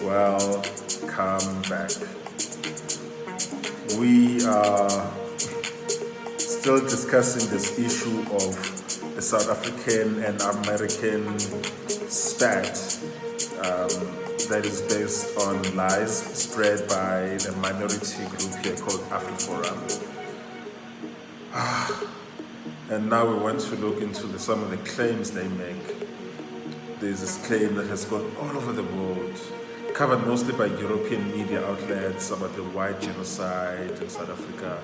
Welcome back. We are still discussing this issue of the South African and American spat that is based on lies spread by the minority group here called Afriforum. And now we want to look into some of the claims they make. There's this claim that has gone all over the world, covered mostly by European media outlets, about the white genocide in South Africa,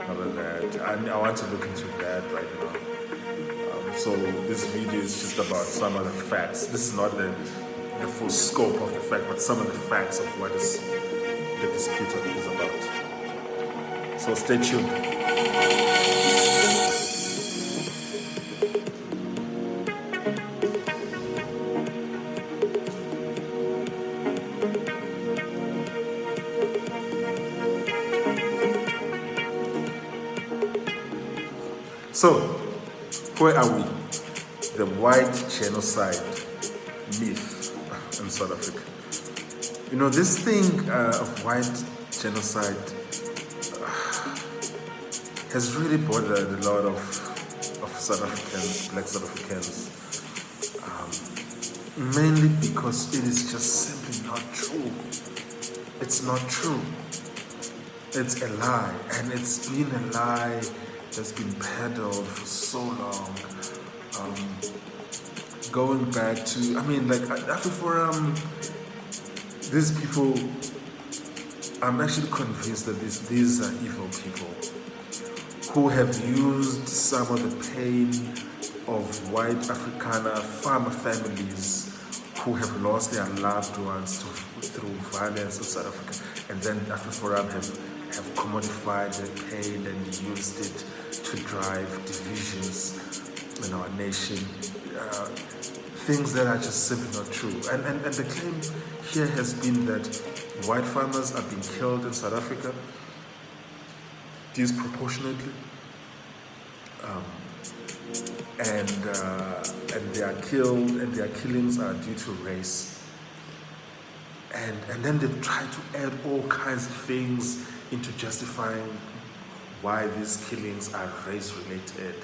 all of that. And I want to look into that right now. So this video is just about some of the facts. This is not the full scope of the fact, but some of the facts of what is the dispute is about. So stay tuned. So, where are we? The white genocide myth in South Africa. You know, this thing of white genocide has really bothered a lot of South Africans, black South Africans, mainly because it is just simply not true. It's not true. It's a lie, and it's been a lie that's been peddled for so long, going back to, like Afriforum, these people, I'm actually convinced that these are evil people who have used some of the pain of white Afrikaner farmer families who have lost their loved ones through violence in South Africa, and then Afriforum have commodified the pain and used it to drive divisions in our nation. Things that are just simply not true. And the claim here has been that white farmers are being killed in South Africa disproportionately, and they are killed, and their killings are due to race. And then they've tried to add all kinds of things into justifying why these killings are race-related,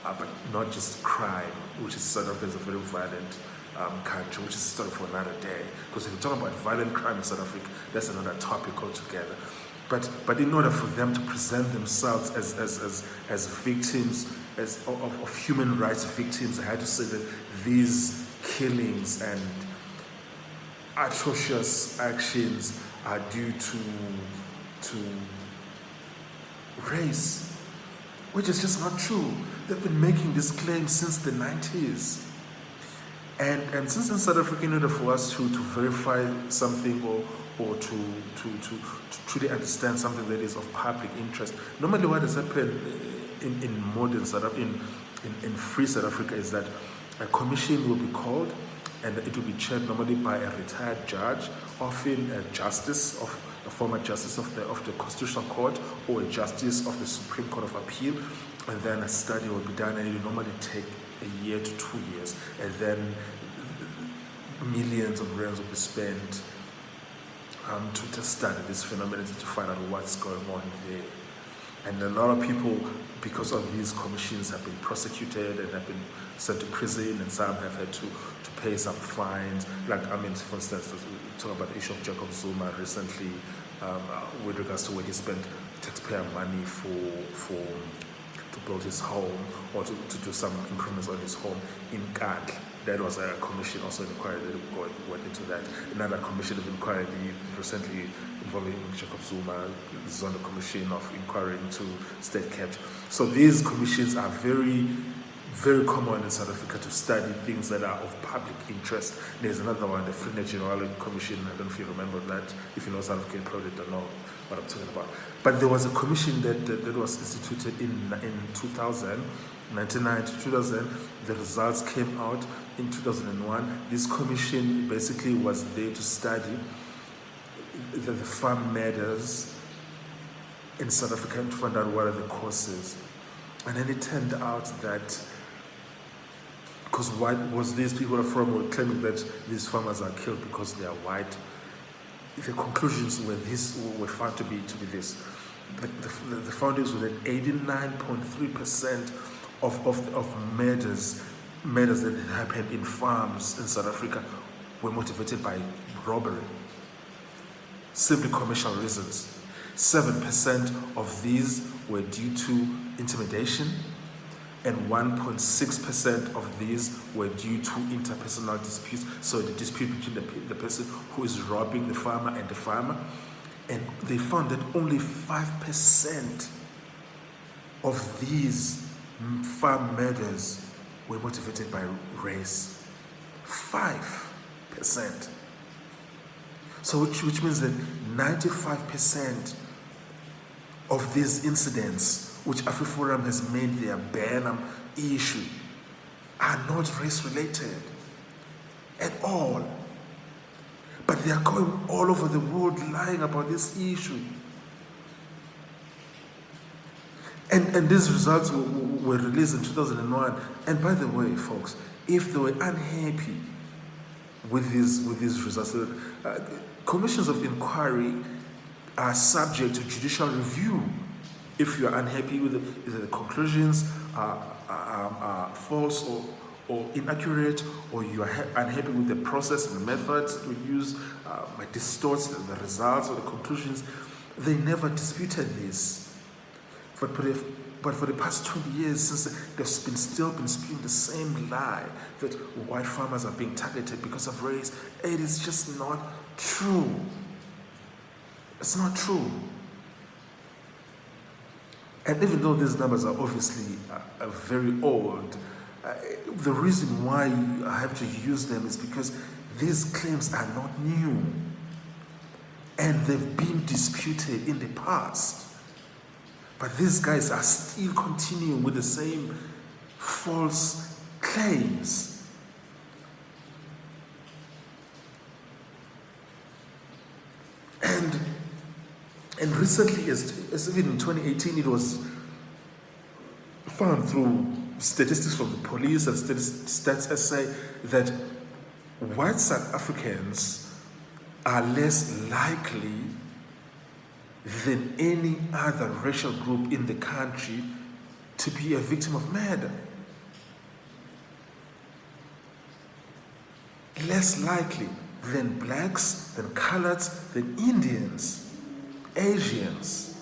but not just crime, which is South Africa is a very violent country, which is a story for another day. Because if you talk about violent crime in South Africa, that's another topic altogether. But in order for them to present themselves as victims, of human rights victims, I had to say that these killings and atrocious actions are due to race, which is just not true. They've been making this claim since the 90s. And since in South Africa, in order for us to verify something or to truly understand something that is of public interest, normally what has happened in modern South Africa, in free South Africa, is that a commission will be called, and it will be chaired normally by a retired judge, often a former justice of the Constitutional Court, or a justice of the Supreme Court of Appeal, and then a study will be done, and it will normally take a year to 2 years, and then millions of rands will be spent to just study this phenomenon, to find out what's going on there. And a lot of people, because of these commissions, have been prosecuted and have been sent to prison, and some have had to pay some fines. For instance, we talk about the issue of Jacob Zuma recently, with regards to where he spent taxpayer money to build his home, or to do some improvements on his home in Kandla. That was a commission also inquiry that went into that. Another commission of inquiry recently involving Jacob Zuma is on the commission of inquiry into state capture. So these commissions are very, very common in South Africa to study things that are of public interest. There's another one, the Free General Commission. I don't know if you remember that. If you know South African, probably don't know what I'm talking about. But there was a commission that was instituted in 2000, 1999 to 2000. The results came out in 2001. This commission basically was there to study the farm matters in South Africa and to find out what are the causes. And then it turned out that, because white was these people from were claiming that these farmers are killed because they are white, the conclusions were found to be this. The findings were that 89.3% of murders that happened in farms in South Africa were motivated by robbery, simply commercial reasons. 7% of these were due to intimidation, and 1.6% of these were due to interpersonal disputes. So the dispute between the person who is robbing the farmer and the farmer. And they found that only 5% of these farm murders were motivated by race. 5%. So which means that 95% of these incidents, which Afriforum has made their Burnham issue, are not race-related at all. But they are going all over the world lying about this issue. And these results were released in 2001. And by the way, folks, if they were unhappy with these results, commissions of inquiry are subject to judicial review. If you are unhappy with either the conclusions are false or inaccurate, or you are unhappy with the process and the methods we use, might distort the results or the conclusions, they never disputed this. But for the past 20 years, since they've still been spewing the same lie that white farmers are being targeted because of race, it is just not true. It's not true. And even though these numbers are obviously very old, the reason why I have to use them is because these claims are not new. And they've been disputed in the past. But these guys are still continuing with the same false claims. And recently, as even in 2018, it was found through statistics from the police and stats SA that white South Africans are less likely than any other racial group in the country to be a victim of murder. Less likely than blacks, than coloreds, than Indians, Asians.